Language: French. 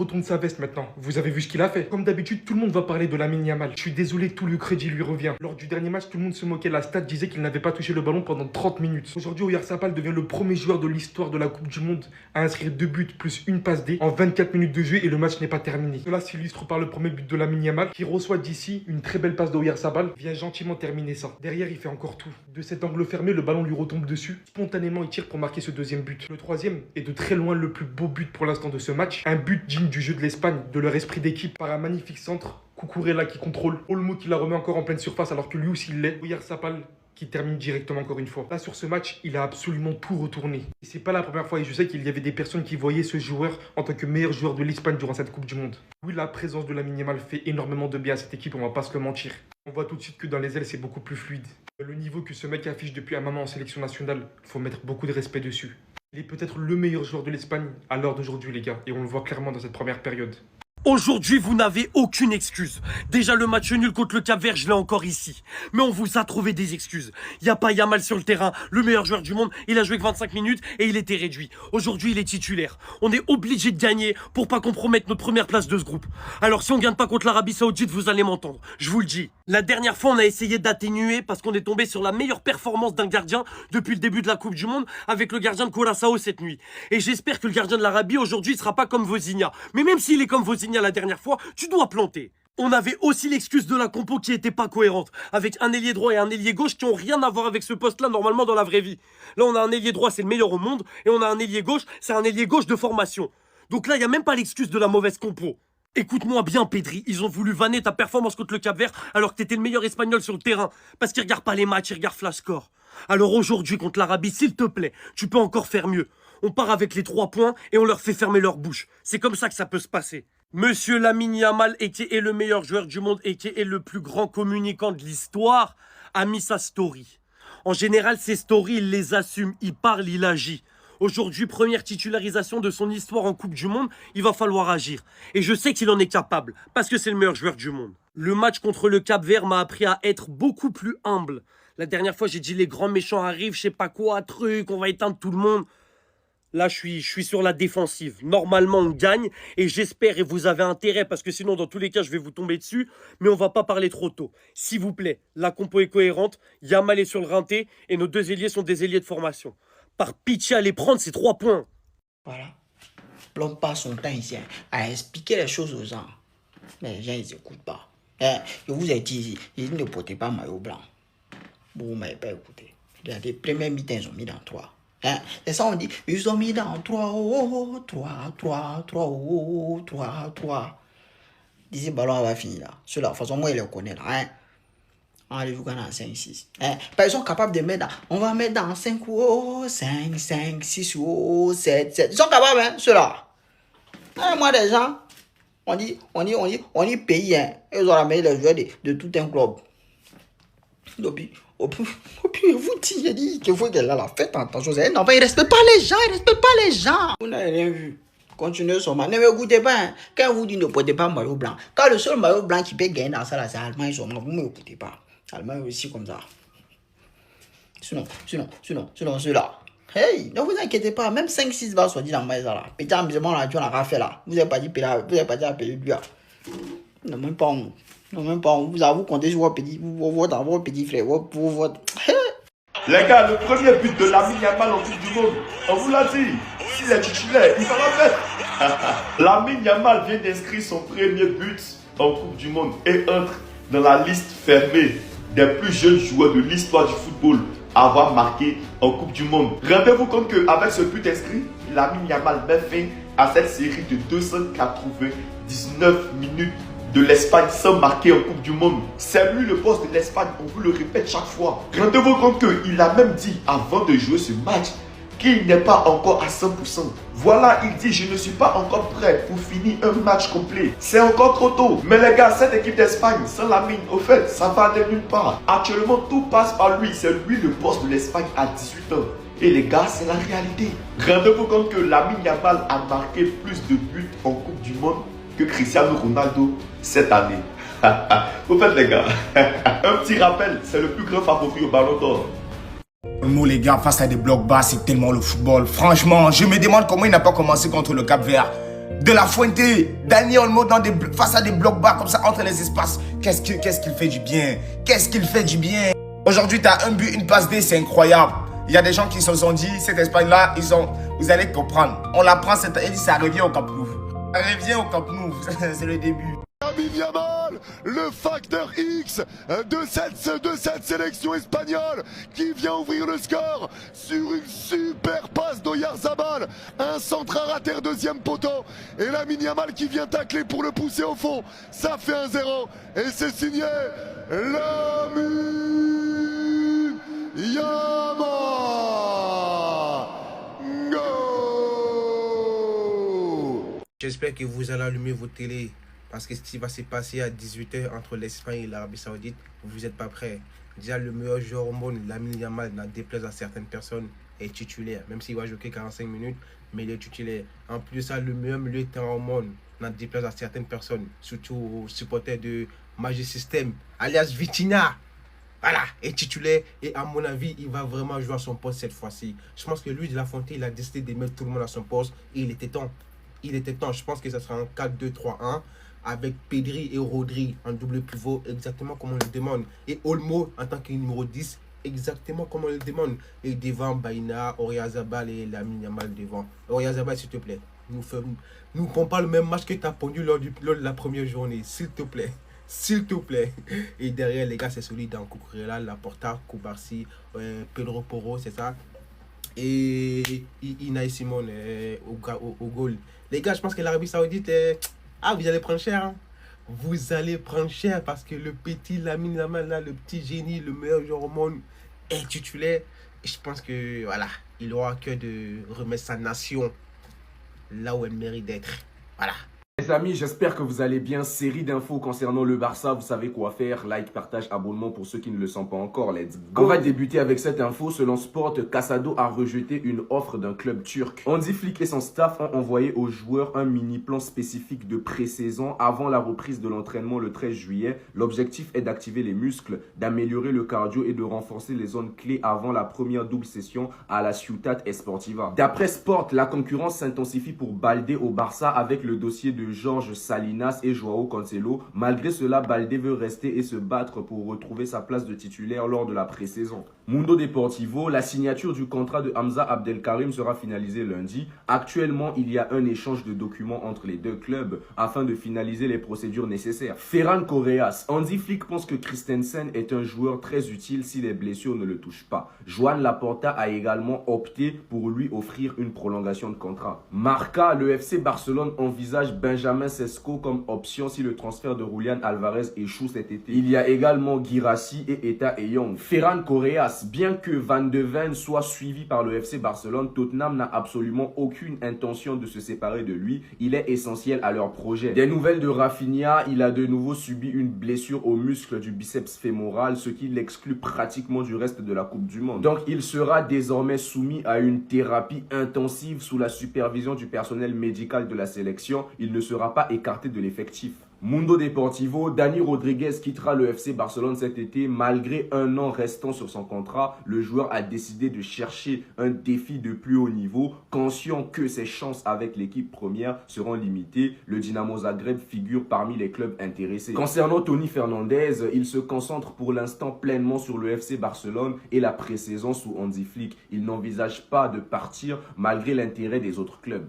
retourne sa veste maintenant. Vous avez vu ce qu'il a fait. Comme d'habitude, tout le monde va parler de Lamine Yamal. Je suis désolé, tout le crédit lui revient. Lors du dernier match, tout le monde se moquait. La stat disait qu'il n'avait pas touché le ballon pendant 30 minutes. Aujourd'hui, Oyarzabal devient le premier joueur de l'histoire de la Coupe du Monde à inscrire 2 buts plus une passe D en 24 minutes de jeu et le match n'est pas terminé. Cela s'illustre par le premier but de Lamine Yamal qui reçoit d'ici une très belle passe d'Oyarzabal, vient gentiment terminer ça. Derrière, il fait encore tout. De cet angle fermé, le ballon lui retombe dessus. Spontanément, il tire pour marquer ce deuxième but. Le troisième est de très loin le plus beau but pour l'instant de ce match. Un but digne du jeu de l'Espagne, de leur esprit d'équipe, par un magnifique centre. Cucurella qui contrôle, Olmo qui la remet encore en pleine surface alors que lui aussi il l'est. Oyarzabal qui termine directement encore une fois. Là sur ce match, il a absolument tout retourné. Et c'est pas la première fois et je sais qu'il y avait des personnes qui voyaient ce joueur en tant que meilleur joueur de l'Espagne durant cette Coupe du Monde. Oui, la présence de Lamine Yamal fait énormément de bien à cette équipe, on va pas se le mentir. On voit tout de suite que dans les ailes c'est beaucoup plus fluide. Le niveau que ce mec affiche depuis un moment en sélection nationale, faut mettre beaucoup de respect dessus. Il est peut-être le meilleur joueur de l'Espagne à l'heure d'aujourd'hui les gars, et on le voit clairement dans cette première période. Aujourd'hui, vous n'avez aucune excuse. Déjà, le match nul contre le Cap-Vert, je l'ai encore ici. Mais on vous a trouvé des excuses. Il n'y a pas Yamal sur le terrain, le meilleur joueur du monde. Il a joué que 25 minutes et il était réduit. Aujourd'hui, il est titulaire. On est obligé de gagner pour pas compromettre notre première place de ce groupe. Alors, si on gagne pas contre l'Arabie Saoudite, vous allez m'entendre. Je vous le dis. La dernière fois, on a essayé d'atténuer parce qu'on est tombé sur la meilleure performance d'un gardien depuis le début de la Coupe du Monde avec le gardien de Curaçao cette nuit. Et j'espère que le gardien de l'Arabie aujourd'hui ne sera pas comme Vozinha. Mais même s'il est comme Vozinha la dernière fois, tu dois planter. On avait aussi l'excuse de la compo qui était pas cohérente, avec un ailier droit et un ailier gauche qui ont rien à voir avec ce poste-là normalement dans la vraie vie. Là, on a un ailier droit, c'est le meilleur au monde, et on a un ailier gauche, c'est un ailier gauche de formation. Donc là, il n'y a même pas l'excuse de la mauvaise compo. Écoute-moi bien, Pedri, ils ont voulu vanner ta performance contre le Cap-Vert alors que t'étais le meilleur espagnol sur le terrain, parce qu'ils regardent pas les matchs, ils regardent Flash Score. Alors aujourd'hui, contre l'Arabie, s'il te plaît, tu peux encore faire mieux. On part avec les 3 points et on leur fait fermer leur bouche. C'est comme ça que ça peut se passer. Monsieur Lamine Yamal, qui est le meilleur joueur du monde et qui est le plus grand communicant de l'histoire, a mis sa story. En général, ses stories, il les assume, il parle, il agit. Aujourd'hui, première titularisation de son histoire en Coupe du Monde, il va falloir agir. Et je sais qu'il en est capable, parce que c'est le meilleur joueur du monde. Le match contre le Cap-Vert m'a appris à être beaucoup plus humble. La dernière fois, j'ai dit les grands méchants arrivent, je sais pas quoi, truc, on va éteindre tout le monde. Là, je suis sur la défensive. Normalement, on gagne et j'espère, et vous avez intérêt, parce que sinon, dans tous les cas, je vais vous tomber dessus, mais on va pas parler trop tôt. S'il vous plaît, la compo est cohérente, Yamal est sur le rinté et nos 2 ailiers sont des ailiers de formation. Par pitié, allez prendre ces 3 points. Voilà. L'homme passe son temps ici à expliquer les choses aux gens. Mais les gens, ils n'écoutent pas. Je vous ai dit, ils ne portaient pas maillot blanc. Vous ne m'avez pas écouté. Les premiers mi-temps, ils ont mis dans 3. C'est ça, on dit, ils ont mis dans 3, 3. D'ici, le ballon va finir là. Ceux-là, de toute façon, moi, je les connais là. Allez, vous gagnez dans 5, 6. Ils sont capables de mettre dans, on va mettre dans 5, 5, 6, 7, 7. Ils sont capables, hein, ceux-là. Moi, des gens, on dit pays, hein. Ils ont ramené les joueurs de tout un club. Au plus, vous dites, j'ai dit que vous êtes là, faites attention. Non, il ne respecte pas les gens, Vous n'avez rien vu. Continuez sur ma. Ne m'écoutez pas. Hein. Quand vous dites ne portez pas maillot blanc, quand le seul maillot blanc qui peut gagner dans ça, c'est Allemagne sur moi. Vous ne m'écoutez pas. Allemagne aussi comme ça. Sinon, ceux-là. Hey, ne vous inquiétez pas. Même 5-6 balles sont dit dans ma maison là. Petit amusement là, tu en as fait là. Vous n'avez pas dit appeler lui là. Non, même pas. Vous avez compté sur votre petit frère. Les gars, le premier but de Lamine Yamal en Coupe du Monde, on vous l'a dit, s'il est titulaire, il va la faire. Lamine Yamal vient d'inscrire son premier but en Coupe du Monde et entre dans la liste fermée des plus jeunes joueurs de l'histoire du football à avoir marqué en Coupe du Monde. Rendez-vous compte qu'avec ce but inscrit, Lamine Yamal met fin à cette série de 299 minutes de l'Espagne sans marquer en Coupe du Monde. C'est lui le boss de l'Espagne, on vous le répète chaque fois. Rendez-vous compte qu'il a même dit avant de jouer ce match qu'il n'est pas encore à 100%. Voilà, il dit je ne suis pas encore prêt pour finir un match complet. C'est encore trop tôt. Mais les gars, cette équipe d'Espagne, sans Lamine, au fait, ça va aller nulle part. Actuellement, tout passe par lui. C'est lui le boss de l'Espagne à 18 ans. Et les gars, c'est la réalité. Rendez-vous compte que Lamine Yamal a marqué plus de buts en Coupe du Monde que Cristiano Ronaldo cette année. Au fait les gars, un petit rappel, c'est le plus grand favori au Ballon d'Or. Nous les gars, face à des blocs bas, c'est tellement le football. Franchement, je me demande comment il n'a pas commencé contre le Cap-Vert. De La Fuente, Dani Olmo face à des blocs bas comme ça entre les espaces. Qu'est-ce qu'il fait du bien? Qu'est-ce qu'il fait du bien? Aujourd'hui, tu as un but, une passe D, c'est incroyable. Il y a des gens qui se sont dit, cette Espagne-là, vous allez comprendre. On la prend, et ça revient au Camp Nou. Ça revient au Camp Nou, c'est le début. Lamine Yamal, le facteur X de cette sélection espagnole qui vient ouvrir le score sur une super passe d'Oyarzabal, un centre à rater deuxième poteau et Lamine Yamal qui vient tacler pour le pousser au fond. Ça fait 1-0 et c'est signé Lamine Yamal. Go! J'espère que vous allez allumer vos télés. Parce que ce qui va se passer à 18 h entre l'Espagne et l'Arabie Saoudite, vous n'êtes pas prêts. Déjà, le meilleur joueur au monde, Lamine Yamal, n'en déplaise à certaines personnes, est titulaire. Même s'il va jouer 45 minutes, mais il est titulaire. En plus de ça, le meilleur milieu de terrain au monde, n'en déplaise à certaines personnes, surtout aux supporters de Magic System, alias Vitinha. Voilà, est titulaire et à mon avis, il va vraiment jouer à son poste cette fois-ci. Je pense que lui, de La Fuente, il a décidé de mettre tout le monde à son poste et il était temps. Il était temps. Je pense que ça sera un 4-2-3-1. Avec Pedri et Rodri en double pivot, exactement comme on le demande. Et Olmo en tant que numéro 10, exactement comme on le demande. Et devant Baïna, Oyarzabal et Lamine Yamal devant. Oyarzabal, s'il te plaît, nous prends pas le même match que tu as pondu lors de la première journée. S'il te plaît. S'il te plaît. Et derrière, les gars, c'est celui dans Cucurella, Laporta, Koubarsi, Pedro Porro, c'est ça. Et Unai Simon au goal. Les gars, je pense que l'Arabie Saoudite Ah, vous allez prendre cher, hein? Vous allez prendre cher parce que le petit Lamine Yamal, là, le petit génie, le meilleur joueur au monde, est titulaire. Et je pense que, voilà, il aura à cœur de remettre sa nation là où elle mérite d'être. Voilà. Les amis, j'espère que vous allez bien. Série d'infos concernant le Barça, vous savez quoi faire. Like, partage, abonnement pour ceux qui ne le sont pas encore. Let's go. On va débuter avec cette info. Selon Sport, Casado a rejeté une offre d'un club turc. Hansi Flick et son staff ont envoyé aux joueurs un mini-plan spécifique de pré-saison avant la reprise de l'entraînement le 13 juillet. L'objectif est d'activer les muscles, d'améliorer le cardio et de renforcer les zones clés avant la première double session à la Ciutat Esportiva. D'après Sport, la concurrence s'intensifie pour Baldé au Barça avec le dossier de Jorge Salinas et Joao Cancelo. Malgré cela, Baldé veut rester et se battre pour retrouver sa place de titulaire lors de la pré-saison. Mundo Deportivo, la signature du contrat de Hamza Abdelkarim sera finalisée lundi. Actuellement, il y a un échange de documents entre les deux clubs afin de finaliser les procédures nécessaires. Ferran Correas, Hansi Flick pense que Christensen est un joueur très utile si les blessures ne le touchent pas. Joan Laporta a également opté pour lui offrir une prolongation de contrat. Marca, le FC Barcelone envisage Benjamin Sesko comme option si le transfert de Julián Alvarez échoue cet été. Il y a également Guirassy et Eta Eyong. Ferran Correas, bien que Van de Ven soit suivi par le FC Barcelone, Tottenham n'a absolument aucune intention de se séparer de lui. Il est essentiel à leur projet. Des nouvelles de Rafinha, il a de nouveau subi une blessure au muscle du biceps fémoral, ce qui l'exclut pratiquement du reste de la Coupe du Monde. Donc il sera désormais soumis à une thérapie intensive sous la supervision du personnel médical de la sélection. Il ne sera pas écarté de l'effectif. Mundo Deportivo, Dani Rodriguez quittera le FC Barcelone cet été. Malgré un an restant sur son contrat, le joueur a décidé de chercher un défi de plus haut niveau. Conscient que ses chances avec l'équipe première seront limitées, le Dinamo Zagreb figure parmi les clubs intéressés. Concernant Tony Fernandez, il se concentre pour l'instant pleinement sur le FC Barcelone et la pré-saison sous Hansi Flick. Il n'envisage pas de partir malgré l'intérêt des autres clubs.